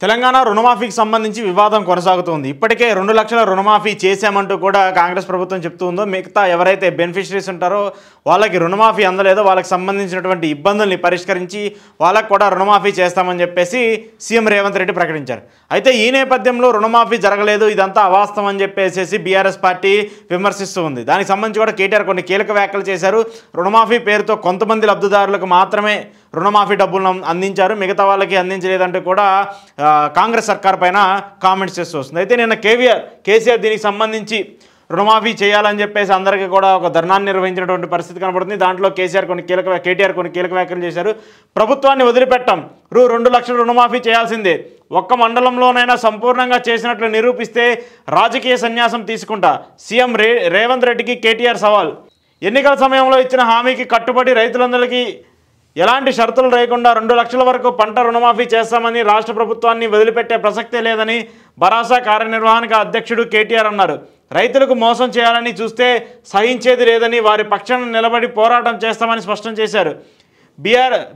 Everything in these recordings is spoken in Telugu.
తెలంగాణ రుణమాఫీకి సంబంధించి వివాదం కొనసాగుతోంది. ఇప్పటికే 2 లక్షల రుణమాఫీ చేశామంటూ కూడా కాంగ్రెస్ ప్రభుత్వం చెప్తుందో, మిగతా ఎవరైతే బెనిఫిషరీస్ ఉంటారో వాళ్ళకి రుణమాఫీ అందలేదో వాళ్ళకి సంబంధించినటువంటి ఇబ్బందుల్ని పరిష్కరించి వాళ్ళకు కూడా రుణమాఫీ చేస్తామని చెప్పేసి సీఎం రేవంత్ రెడ్డి ప్రకటించారు. అయితే ఈ నేపథ్యంలో రుణమాఫీ జరగలేదు, ఇదంతా అవాస్తవం అని చెప్పేసి బీఆర్ఎస్ పార్టీ విమర్శిస్తూ ఉంది. దానికి సంబంధించి కూడా కేటీఆర్ కొన్ని కీలక వ్యాఖ్యలు చేశారు. రుణమాఫీ పేరుతో కొంతమంది లబ్ధిదారులకు మాత్రమే రుణమాఫీ డబ్బులను అందించారు, మిగతా వాళ్ళకి అందించలేదంటూ కూడా కాంగ్రెస్ సర్కార్ పైన కామెంట్స్ చేస్తూ వస్తుంది. అయితే నిన్న కేసీఆర్ దీనికి సంబంధించి రుణమాఫీ చేయాలని చెప్పేసి అందరికీ కూడా ఒక ధర్నాన్ని నిర్వహించినటువంటి పరిస్థితి కనబడుతుంది. దాంట్లో కేటీఆర్ కొన్ని కీలక వ్యాఖ్యలు చేశారు. ప్రభుత్వాన్ని వదిలిపెట్టాం, 2 లక్షల రుణమాఫీ చేయాల్సిందే, ఒక్క మండలంలోనైనా సంపూర్ణంగా చేసినట్లు నిరూపిస్తే రాజకీయ సన్యాసం తీసుకుంటా, సీఎం రేవంత్ రెడ్డికి కేటీఆర్ సవాల్. ఎన్నికల సమయంలో ఇచ్చిన హామీకి కట్టుబడి రైతులందరికీ ఎలాంటి షరతులు లేకుండా 2 లక్షల వరకు పంట రుణమాఫీ చేస్తామని రాష్ట్ర ప్రభుత్వాన్ని వదిలిపెట్టే ప్రసక్తే లేదని భరోసా కార్యనిర్వాహక అధ్యక్షుడు కేటీఆర్ అన్నారు. రైతులకు మోసం చేయాలని చూస్తే సహించేది లేదని, వారి పక్షాన నిలబడి పోరాటం చేస్తామని స్పష్టం చేశారు.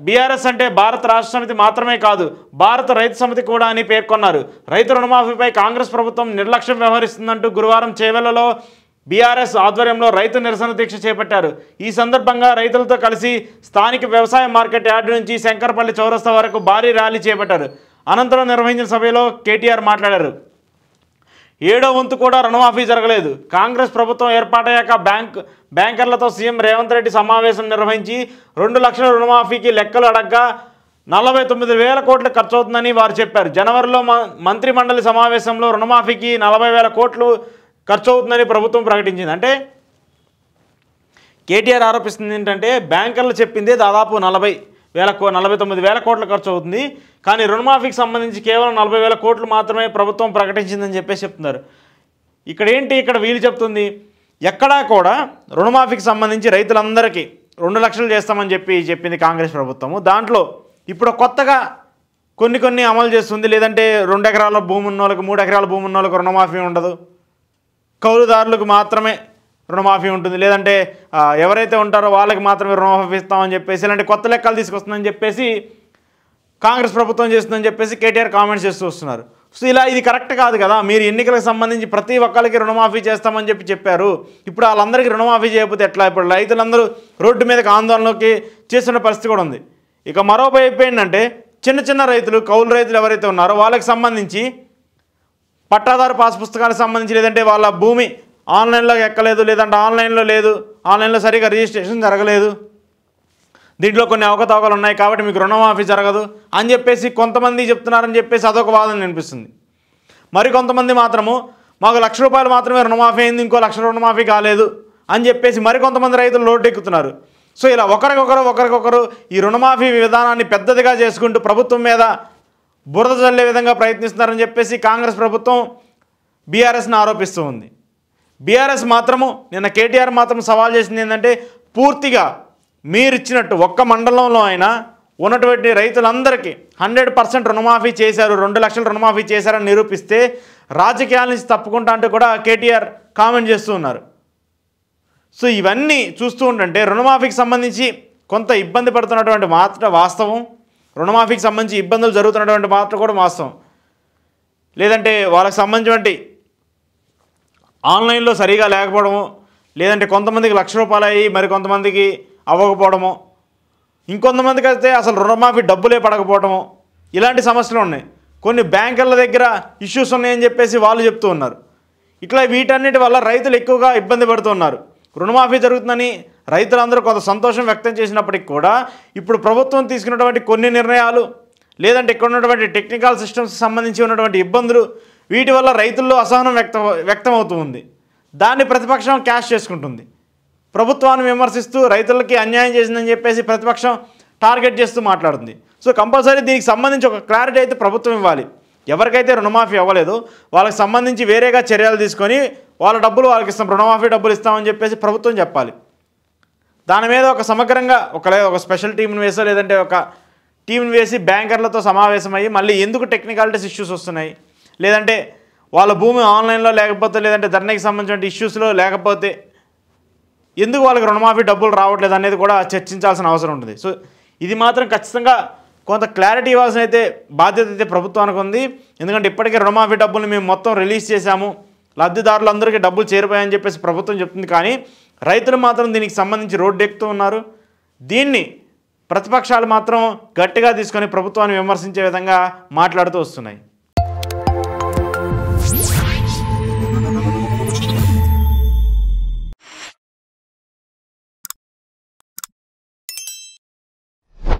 బీఆర్ఎస్ అంటే భారత రాష్ట్ర సమితి మాత్రమే కాదు, భారత రైతు సమితి కూడా అని పేర్కొన్నారు. రైతు రుణమాఫీపై కాంగ్రెస్ ప్రభుత్వం నిర్లక్ష్యం వ్యవహరిస్తుందంటూ గురువారం చేవెళ్లలో బీఆర్ఎస్ ఆధ్వర్యంలో రైతు నిరసన దీక్ష చేపట్టారు. ఈ సందర్భంగా రైతులతో కలిసి స్థానిక వ్యవసాయ మార్కెట్ యార్డు నుంచి శంకరపల్లి చౌరస్తా వరకు భారీ ర్యాలీ చేపట్టారు. అనంతరం నిర్వహించిన సభలో కేటీఆర్ మాట్లాడారు. 7వ వంతు కూడా రుణమాఫీ జరగలేదు. కాంగ్రెస్ ప్రభుత్వం ఏర్పాటయ్యాక బ్యాంకర్లతో సీఎం రేవంత్ రెడ్డి సమావేశం నిర్వహించి 2 లక్షల రుణమాఫీకి లెక్కలు అడగ్గా 49,000 కోట్లు ఖర్చు అవుతుందని వారు చెప్పారు. జనవరిలో మంత్రి మండలి సమావేశంలో రుణమాఫీకి 40,000 కోట్లు ఖర్చు అవుతుందని ప్రభుత్వం ప్రకటించింది. అంటే కేటీఆర్ ఆరోపిస్తుంది ఏంటంటే, బ్యాంకర్లు చెప్పిందే దాదాపు 49,000 కోట్ల ఖర్చు అవుతుంది, కానీ రుణమాఫీకి సంబంధించి కేవలం 40,000 కోట్లు మాత్రమే ప్రభుత్వం ప్రకటించిందని చెప్పేసి చెప్తున్నారు. ఇక్కడ వీళ్ళు చెప్తుంది, ఎక్కడా కూడా రుణమాఫీకి సంబంధించి రైతులందరికీ 2 లక్షలు చేస్తామని చెప్పింది కాంగ్రెస్ ప్రభుత్వము. దాంట్లో ఇప్పుడు కొత్తగా కొన్ని అమలు చేస్తుంది. లేదంటే 2 ఎకరాల భూమి ఉన్న వాళ్ళకి, 3 ఎకరాల భూమి ఉన్న వాళ్ళకి రుణమాఫీ ఉండదు, కౌలుదారులకు మాత్రమే రుణమాఫీ ఉంటుంది, లేదంటే ఎవరైతే ఉంటారో వాళ్ళకి మాత్రమే రుణమాఫీ ఇస్తామని చెప్పేసి ఇలాంటి కొత్త లెక్కలు తీసుకొస్తుందని చెప్పేసి కాంగ్రెస్ ప్రభుత్వం చేస్తుందని చెప్పేసి కేటీఆర్ కామెంట్స్ చేస్తూ వస్తున్నారు. సో ఇది కరెక్ట్ కాదు కదా. మీరు ఎన్నికలకు సంబంధించి ప్రతి ఒక్కరికి రుణమాఫీ చేస్తామని చెప్పారు. ఇప్పుడు వాళ్ళందరికీ రుణమాఫీ చేయకపోతే ఎట్లా? ఇప్పుడు రైతులందరూ రోడ్డు మీదకి ఆందోళనలోకి చేస్తున్న పరిస్థితి కూడా ఉంది. ఇక మరోవైపు ఏంటంటే, చిన్న రైతులు, కౌలు రైతులు ఎవరైతే ఉన్నారో వాళ్ళకి సంబంధించి పట్టాదారు పాస్ పుస్తకానికి సంబంధించి, లేదంటే వాళ్ళ భూమి ఆన్లైన్లో ఎక్కలేదు, లేదంటే ఆన్లైన్లో లేదు, ఆన్లైన్లో సరిగా రిజిస్ట్రేషన్ జరగలేదు, దీంట్లో కొన్ని అవకతవకలు ఉన్నాయి కాబట్టి మీకు రుణమాఫీ జరగదు అని చెప్పేసి కొంతమంది చెప్తున్నారని చెప్పేసి అదొక వాదన వినిపిస్తుంది. మరికొంతమంది మాత్రము మాకు ₹1,00,000 మాత్రమే రుణమాఫీ అయింది, ఇంకో ₹1,00,000 రుణమాఫీ కాలేదు అని చెప్పేసి మరికొంతమంది రైతులు రోడ్డెక్కుతున్నారు. సో ఇలా ఒకరికొకరు ఈ రుణమాఫీ విధానాన్ని పెద్దదిగా చేసుకుంటూ ప్రభుత్వం మీద బురద చల్లే విధంగా ప్రయత్నిస్తున్నారని చెప్పేసి కాంగ్రెస్ ప్రభుత్వం బీఆర్ఎస్ని ఆరోపిస్తూ ఉంది. బీఆర్ఎస్ మాత్రము నిన్న కేటీఆర్ మాత్రం సవాల్ చేసింది ఏంటంటే, పూర్తిగా మీరు ఇచ్చినట్టు ఒక్క మండలంలో అయినా ఉన్నటువంటి రైతులందరికీ 100% రుణమాఫీ చేశారు, 2 లక్షల రుణమాఫీ చేశారని నిరూపిస్తే రాజకీయాల నుంచి తప్పుకుంటా అంటూ కూడా కేటీఆర్ కామెంట్ చేస్తూ ఉన్నారు. సో ఇవన్నీ చూస్తూ ఉంటుంటే రుణమాఫీకి సంబంధించి కొంత ఇబ్బంది పడుతున్నటువంటి మాట వాస్తవం, రుణమాఫీకి సంబంధించి ఇబ్బందులు జరుగుతున్నటువంటి మాట కూడా వాస్తవం. లేదంటే వాళ్ళకి సంబంధించినటువంటి ఆన్లైన్లో సరిగా లేకపోవడము, లేదంటే కొంతమందికి ₹1,00,000 అయ్యి మరి కొంతమందికి అవ్వకపోవడము, ఇంకొంతమందికి అయితే అసలు రుణమాఫీ డబ్బులే పడకపోవడము, ఇలాంటి సమస్యలు ఉన్నాయి. కొన్ని బ్యాంకర్ల దగ్గర ఇష్యూస్ ఉన్నాయని చెప్పేసి వాళ్ళు చెప్తూ ఉన్నారు. ఇట్లా వీటన్నిటి వల్ల రైతులు ఎక్కువగా ఇబ్బంది పడుతున్నారు. రుణమాఫీ జరుగుతుందని రైతులందరూ కొంత సంతోషం వ్యక్తం చేసినప్పటికీ కూడా ఇప్పుడు ప్రభుత్వం తీసుకున్నటువంటి కొన్ని నిర్ణయాలు, లేదంటే ఇక్కడ ఉన్నటువంటి టెక్నికల్ సిస్టమ్స్ సంబంధించి ఉన్నటువంటి ఇబ్బందులు, వీటి వల్ల రైతుల్లో అసహనం వ్యక్తమవుతూ ఉంది. దాన్ని ప్రతిపక్షం క్యాష్ చేసుకుంటుంది. ప్రభుత్వాన్ని విమర్శిస్తూ రైతులకి అన్యాయం చేసిందని చెప్పేసి ప్రతిపక్షం టార్గెట్ చేస్తూ మాట్లాడుతుంది. సో కంపల్సరీ దీనికి సంబంధించి ఒక క్లారిటీ అయితే ప్రభుత్వం ఇవ్వాలి. ఎవరికైతే రుణమాఫీ అవ్వలేదో వాళ్ళకి సంబంధించి వేరేగా చర్యలు తీసుకొని వాళ్ళ డబ్బులు వాళ్ళకి ఇస్తాం, రుణమాఫీ డబ్బులు ఇస్తామని చెప్పేసి ప్రభుత్వం చెప్పాలి. దాని మీద ఒక సమగ్రంగా ఒక స్పెషల్ టీంని వేసో, లేదంటే ఒక టీంని వేసి బ్యాంకర్లతో సమావేశమయ్యి మళ్ళీ ఎందుకు టెక్నికాలిటీస్ ఇష్యూస్ వస్తున్నాయి, లేదంటే వాళ్ళ భూమి ఆన్లైన్లో లేకపోతే, లేదంటే ధరణికి సంబంధించిన ఇష్యూస్లో లేకపోతే ఎందుకు వాళ్ళకి రుణమాఫీ డబ్బులు రావట్లేదు అనేది కూడా చర్చించాల్సిన అవసరం ఉంటుంది. సో ఇది మాత్రం ఖచ్చితంగా కొంత క్లారిటీ ఇవ్వాల్సిన అయితే బాధ్యత అయితే ప్రభుత్వానికి ఉంది. ఎందుకంటే ఇప్పటికే రుణమాఫీ డబ్బులు మేము మొత్తం రిలీజ్ చేశాము, లబ్ధిదారులందరికీ డబ్బులు చేరిపోయాయని చెప్పేసి ప్రభుత్వం చెప్తుంది. కానీ రైతులు మాత్రం దీనికి సంబంధించి రోడ్డు ఎక్కుతూ ఉన్నారు. దీన్ని ప్రతిపక్షాలు మాత్రం గట్టిగా తీసుకొని ప్రభుత్వాన్ని విమర్శించే విధంగా మాట్లాడుతూ వస్తున్నాయి.